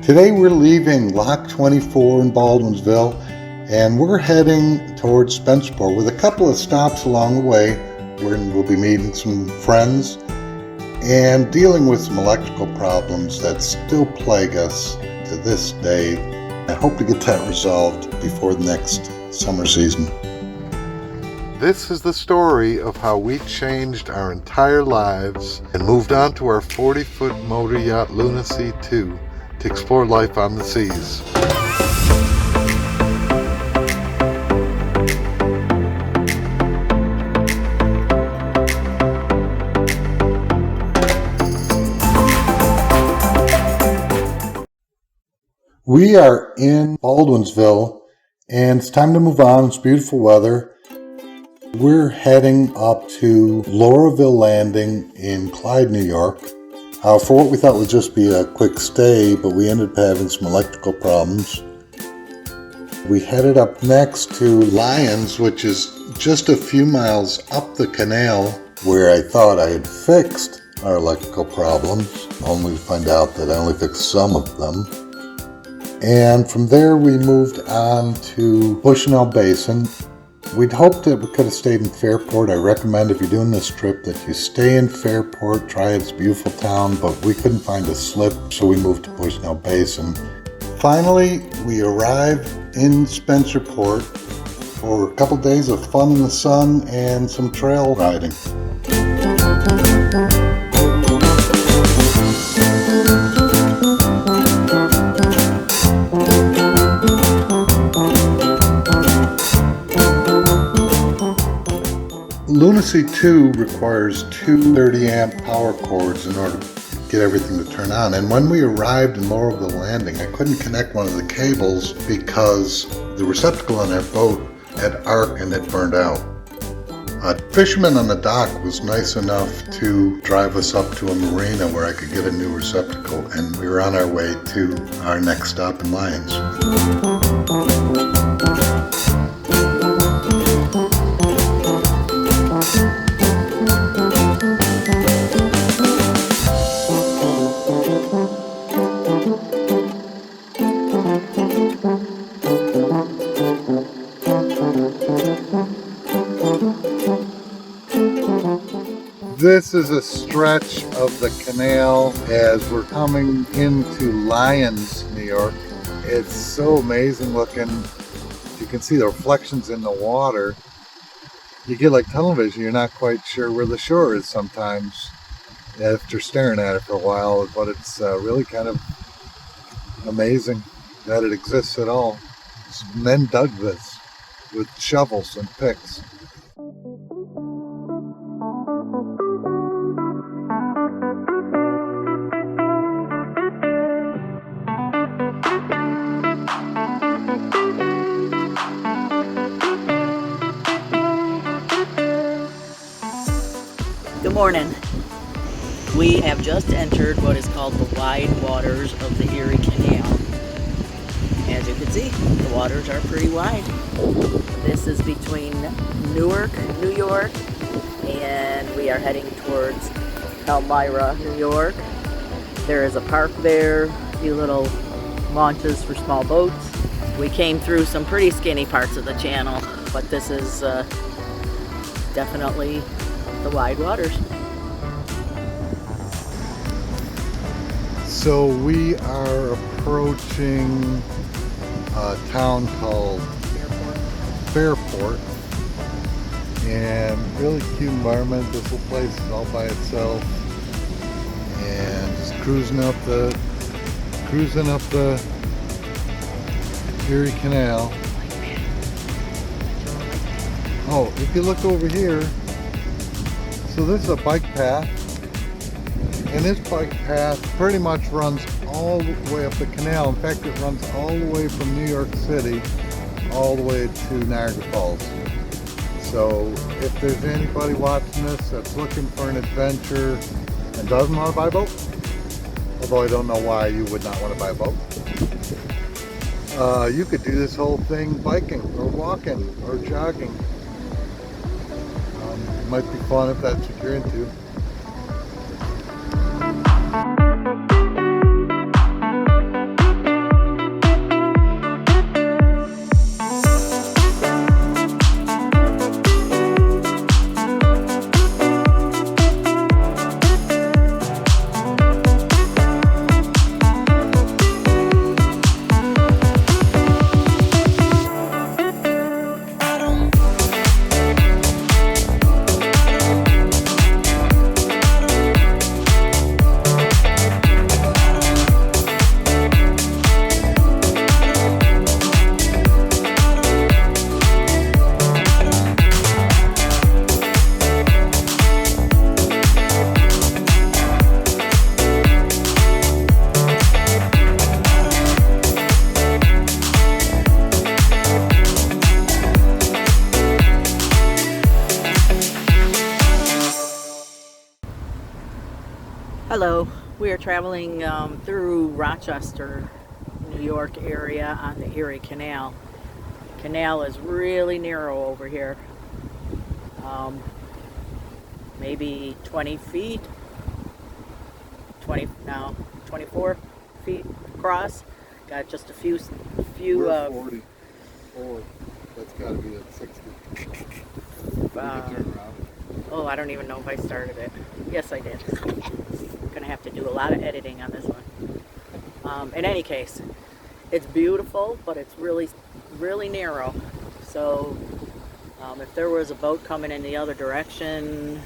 Today we're leaving Lock 24 in Baldwinsville and we're heading towards Spencerport with a couple of stops along the way where we'll be meeting some friends and dealing with some electrical problems that still plague us to this day. I hope to get that resolved before the next summer season. This is the story of how we changed our entire lives and moved on to our 40-foot motor yacht LunaSea Too to explore life on the seas. We are in Baldwinsville and it's time to move on. It's beautiful weather. We're heading up to Lauraville Landing in Clyde, New York. For what we thought would just be a quick stay, but we ended up having some electrical problems. We headed up next to Lyons, which is just a few miles up the canal, where I thought I had fixed our electrical problems, only to find out that I only fixed some of them. And from there we moved on to Bushnell Basin. We'd hoped that we could have stayed in Fairport. I recommend if you're doing this trip that you stay in Fairport, try it. It's a beautiful town, but we couldn't find a slip, so we moved to Bushnell Basin. Finally, we arrived in Spencerport for a couple days of fun in the sun and some trail riding. LunaSea Too requires two 30-amp power cords in order to get everything to turn on. And when we arrived in Lauraville Landing, I couldn't connect one of the cables because the receptacle on our boat had arc and it burned out. A fisherman on the dock was nice enough to drive us up to a marina where I could get a new receptacle, and we were on our way to our next stop in Lyons. This is a stretch of the canal as we're coming into Lyons, New York. It's so amazing looking. You can see the reflections in the water. You get like tunnel vision. You're not quite sure where the shore is sometimes after staring at it for a while, but it's really kind of amazing that it exists at all. Men dug this with shovels and picks. Good morning. We have just entered what is called the wide waters of the Erie Canal. As you can see, the waters are pretty wide. This is between Newark, New York, and we are heading towards Elmira, New York. There is a park there, a few little launches for small boats. We came through some pretty skinny parts of the channel, but this is definitely the wide waters. So we are approaching a town called Fairport, and really cute environment. This little place is all by itself, and just cruising up the Erie Canal. Oh, if you look over here, so this is a bike path, and this bike path pretty much runs all the way up the canal. In fact, it runs all the way from New York City all the way to Niagara Falls. So if there's anybody watching this that's looking for an adventure and doesn't want to buy a boat, although I don't know why you would not want to buy a boat, you could do this whole thing biking or walking or jogging. It might be fun if that's what you're into. We are traveling through Rochester, New York area on the Erie Canal. Canal is really narrow over here. Maybe 20 feet, 24 feet across. Got just a few. We're 44. That's got to be at 60. Turn around. Oh, I don't even know if I started it. Yes, I did. Gonna have to do a lot of editing on this one. In any case, it's beautiful, but it's really, really narrow. So, if there was a boat coming in the other direction,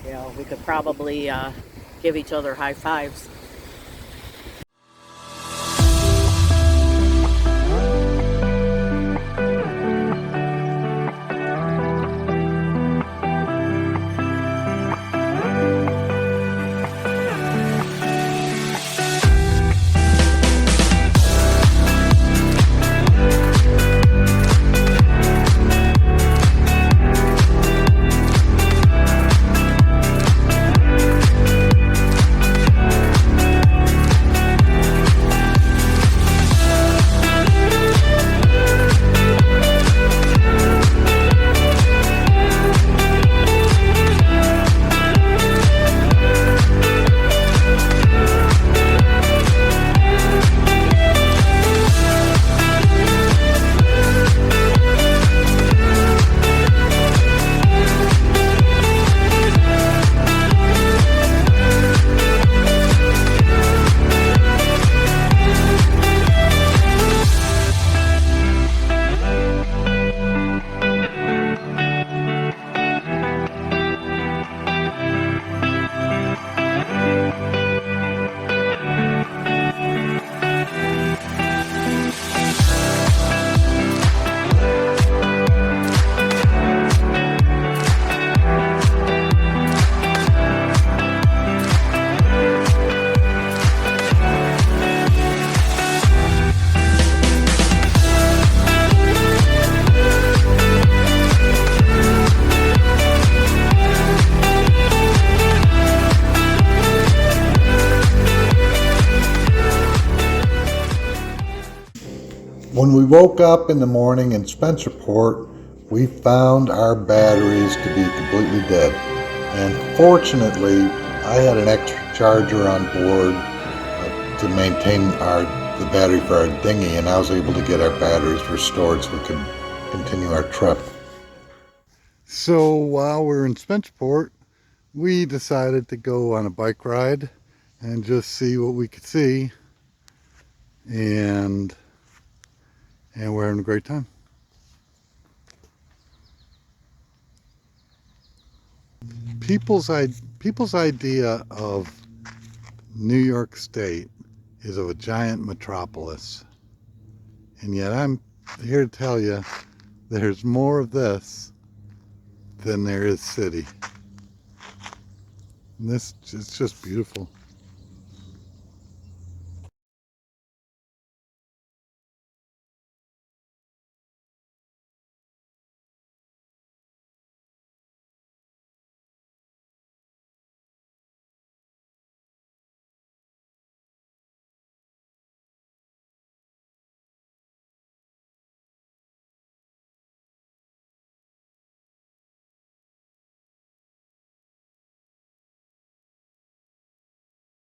you know, we could probably give each other high fives. When we woke up in the morning in Spencerport, we found our batteries to be completely dead. And fortunately, I had an extra charger on board to maintain the battery for our dinghy, and I was able to get our batteries restored so we could continue our trip. So while we're in Spencerport, we decided to go on a bike ride and just see what we could see. And we're having a great time. People's idea of New York State is of a giant metropolis. And yet I'm here to tell you there's more of this than there is city. And this is just beautiful.